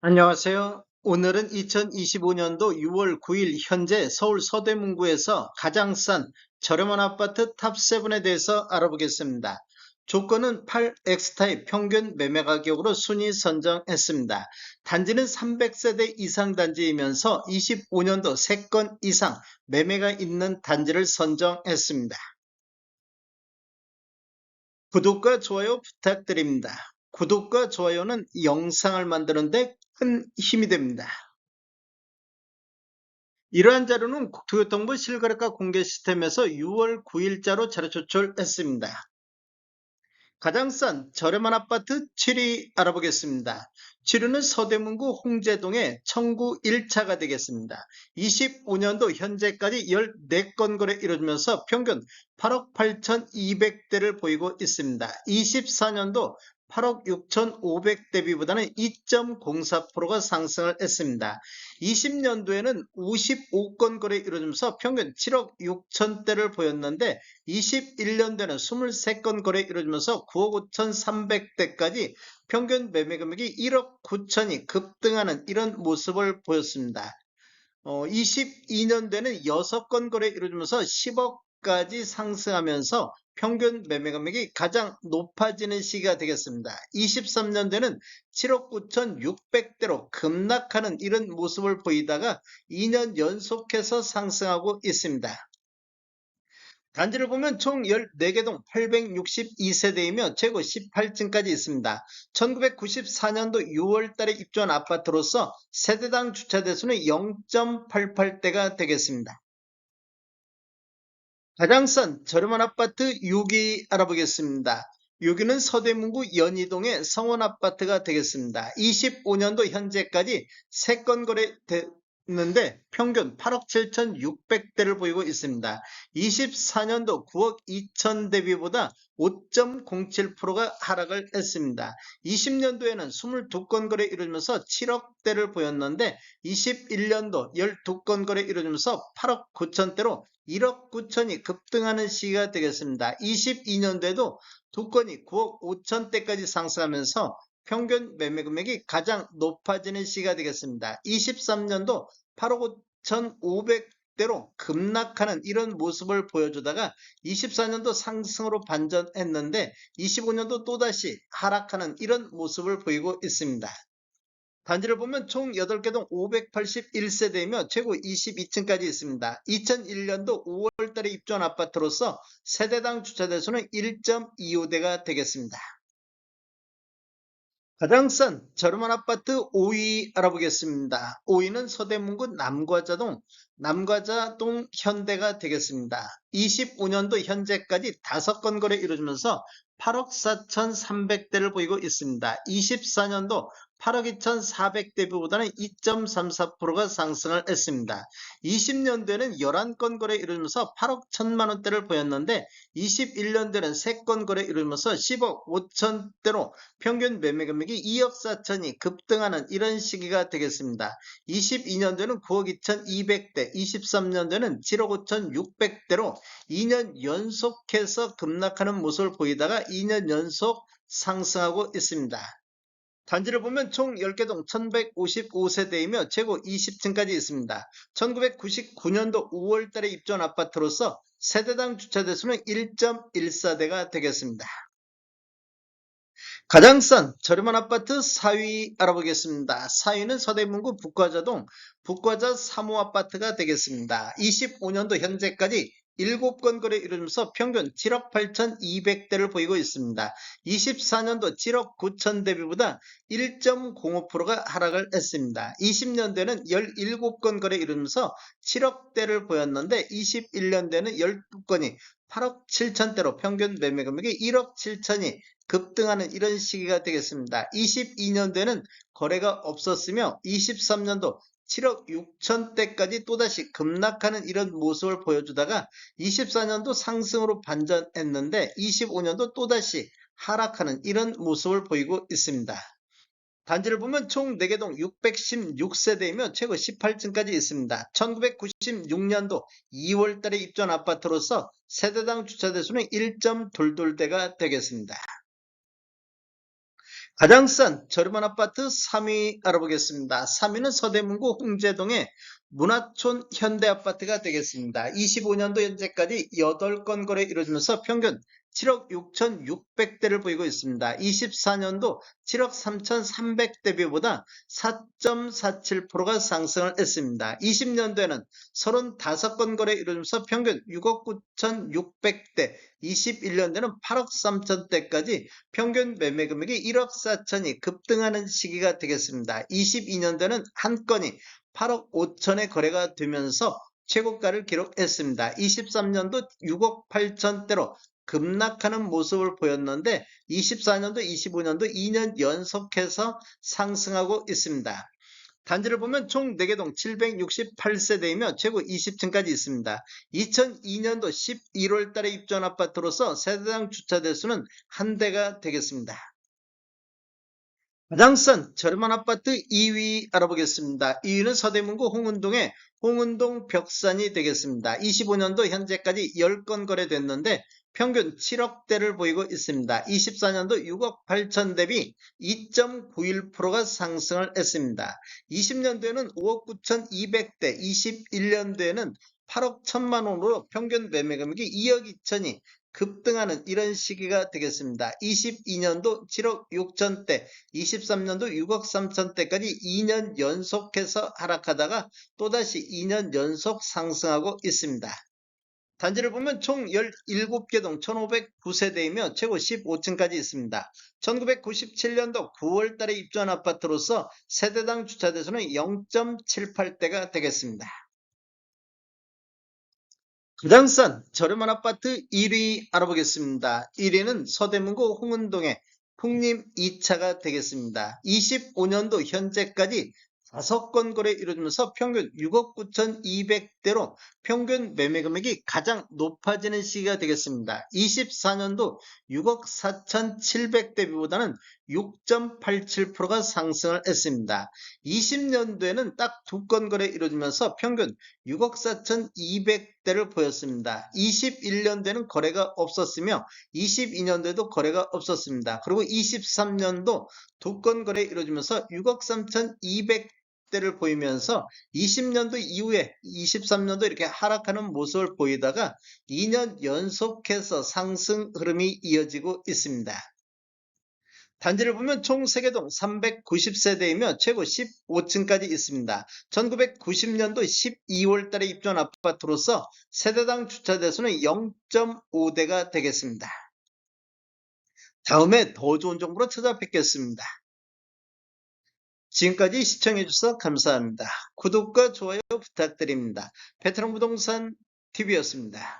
안녕하세요. 오늘은 2025년도 6월 9일 현재 서울 서대문구에서 가장 싼 저렴한 아파트 탑7에 대해서 알아보겠습니다. 조건은 8X타입 평균 매매 가격으로 순위 선정했습니다. 단지는 300세대 이상 단지이면서 25년도 3건 이상 매매가 있는 단지를 선정했습니다. 구독과 좋아요 부탁드립니다. 구독과 좋아요는 영상을 만드는데 큰 힘이 됩니다. 이러한 자료는 국토교통부 실거래가 공개 시스템에서 6월 9일자로 자료 조출했습니다. 가장 싼 저렴한 아파트 7위 알아보겠습니다. 7위는 서대문구 홍제동의 청구 1차가 되겠습니다. 25년도 현재까지 14건 거래 이루어지면서 평균 8억 8,200대를 보이고 있습니다. 24년도 8억 6,500 대비보다는 2.04%가 상승을 했습니다. 20년도에는 55건 거래 이루어지면서 평균 7억 6천대를 보였는데 21년도에는 23건 거래 이루어지면서 9억 5,300대까지 평균 매매 금액이 1억 9천이 급등하는 이런 모습을 보였습니다. 22년도에는 6건 거래 이루어지면서 10억까지 상승하면서 평균 매매 금액이 가장 높아지는 시기가 되겠습니다. 23년도에는 7억 9,600대로 급락하는 이런 모습을 보이다가 2년 연속해서 상승하고 있습니다. 단지를 보면 총 14개 동 862세대이며 최고 18층까지 있습니다. 1994년도 6월 달에 입주한 아파트로서 세대당 주차 대수는 0.88대가 되겠습니다. 가장 싼 저렴한 아파트 6위 알아보겠습니다. 6위는 서대문구 연희동의 성원아파트가 되겠습니다. 25년도 현재까지 3건 거래됐는데 평균 8억 7,600대를 보이고 있습니다. 24년도 9억 2천 대비보다 5.07%가 하락을 했습니다. 20년도에는 22건 거래 이루어지면서 7억대를 보였는데 21년도 12건 거래 이루어지면서 8억 9천대로 1억 9천이 급등하는 시기가 되겠습니다. 22년도에도 두 건이 9억 5천대까지 상승하면서 평균 매매 금액이 가장 높아지는 시기가 되겠습니다. 23년도 8억 5,500대로 급락하는 이런 모습을 보여주다가 24년도 상승으로 반전했는데 25년도 또다시 하락하는 이런 모습을 보이고 있습니다. 단지를 보면 총 8개 동 581세대이며 최고 22층까지 있습니다. 2001년도 5월 달에 입주한 아파트로서 세대당 주차 대수는 1.25대가 되겠습니다. 가장 싼 저렴한 아파트 5위 알아보겠습니다. 5위는 서대문구 남과자동 현대가 되겠습니다. 25년도 현재까지 5건 거래 이루어지면서 8억 4,300대를 보이고 있습니다. 24년도 8억 2,400대보다는 2.34%가 상승을 했습니다. 20년도에는 11건 거래 이루어지면서 8억 1천만 원대를 보였는데 21년도에는 3건 거래 이루어지면서 10억 5천대로 평균 매매 금액이 2억 4천이 급등하는 이런 시기가 되겠습니다. 22년도에는 9억 2,200대, 23년도에는 7억 5,600대로 2년 연속해서 급락하는 모습을 보이다가 2년 연속 상승하고 있습니다. 단지를 보면 총 10개 동 1155세대이며 최고 20층까지 있습니다. 1999년도 5월 달에 입주한 아파트로서 세대당 주차 대수는 1.14대가 되겠습니다. 가장 싼 저렴한 아파트 4위 알아보겠습니다. 4위는 서대문구 북과자 3호 아파트가 되겠습니다. 25년도 현재까지 7건 거래 이루면서 평균 7억 8,200대를 보이고 있습니다. 24년도 7억 9천 대비보다 1.05%가 하락을 했습니다. 20년대는 17건 거래 이루면서 7억대를 보였는데 21년대는 12건이 8억 7천대로 평균 매매 금액이 1억 7천이 급등하는 이런 시기가 되겠습니다. 22년도에는 거래가 없었으며 23년도 7억 6천대까지 또다시 급락하는 이런 모습을 보여주다가 24년도 상승으로 반전했는데 25년도 또다시 하락하는 이런 모습을 보이고 있습니다. 단지를 보면 총 4개 동 616세대이며 최고 18층까지 있습니다. 1996년도 2월 달에 입주한 아파트로서 세대당 주차 대수는 1.22대가 되겠습니다. 가장 싼 저렴한 아파트 3위 알아보겠습니다. 3위는 서대문구 홍제동의 문화촌 현대아파트가 되겠습니다. 25년도 현재까지 8건 거래 이루어지면서 평균 7억 6,600대를 보이고 있습니다. 24년도 7억 3,300대비보다 4.47%가 상승을 했습니다. 20년도에는 35건 거래 이루어지면서 평균 6억 9,600대, 21년도에는 8억 3천대까지 평균 매매 금액이 1억 4천이 급등하는 시기가 되겠습니다. 22년도에는 한 건이 8억 5천에 거래가 되면서 최고가를 기록했습니다. 23년도 6억 8천대로 급락하는 모습을 보였는데 24년도, 25년도 2년 연속해서 상승하고 있습니다. 단지를 보면 총 4개 동 768세대이며 최고 20층까지 있습니다. 2002년도 11월 달에 입주한 아파트로서 세대당 주차 대수는 한 대가 되겠습니다. 가장 싼 저렴한 아파트 2위 알아보겠습니다. 2위는 서대문구 홍은동의 홍은동 벽산이 되겠습니다. 25년도 현재까지 10건 거래됐는데 평균 7억대를 보이고 있습니다. 24년도 6억 8천 대비 2.91%가 상승을 했습니다. 20년도에는 5억 9,200대, 21년도에는 8억 1천만 원으로 평균 매매 금액이 2억 2천이 급등하는 이런 시기가 되겠습니다. 22년도 7억 6천대, 23년도 6억 3천대까지 2년 연속해서 하락하다가 또다시 2년 연속 상승하고 있습니다. 단지를 보면 총 17개 동 1,509세대이며 최고 15층까지 있습니다. 1997년도 9월 달에 입주한 아파트로서 세대당 주차 대수는 0.78대가 되겠습니다. 가장 싼 저렴한 아파트 1위 알아보겠습니다. 1위는 서대문구 홍은동의 풍림 2차가 되겠습니다. 25년도 현재까지 5건 거래 이루어지면서 평균 6억 9,200대로 평균 매매 금액이 가장 높아지는 시기가 되겠습니다. 24년도 6억 4,700대비보다는 6.87%가 상승을 했습니다. 20년도에는 딱 2건 거래 이루어지면서 평균 6억 4,200대를 보였습니다. 21년도에는 거래가 없었으며 22년도에도 거래가 없었습니다. 그리고 23년도 2건 거래 이루어지면서 6억 3,200대를 보이면서 20년도 이후에 23년도 이렇게 하락하는 모습을 보이다가 2년 연속해서 상승 흐름이 이어지고 있습니다. 단지를 보면 총 3개 동 390세대이며 최고 15층까지 있습니다. 1990년도 12월 달에 입주한 아파트로서 세대당 주차 대수는 0.5대가 되겠습니다. 다음에 더 좋은 정보로 찾아뵙겠습니다. 지금까지 시청해주셔서 감사합니다. 구독과 좋아요 부탁드립니다. 베테랑 부동산 TV였습니다.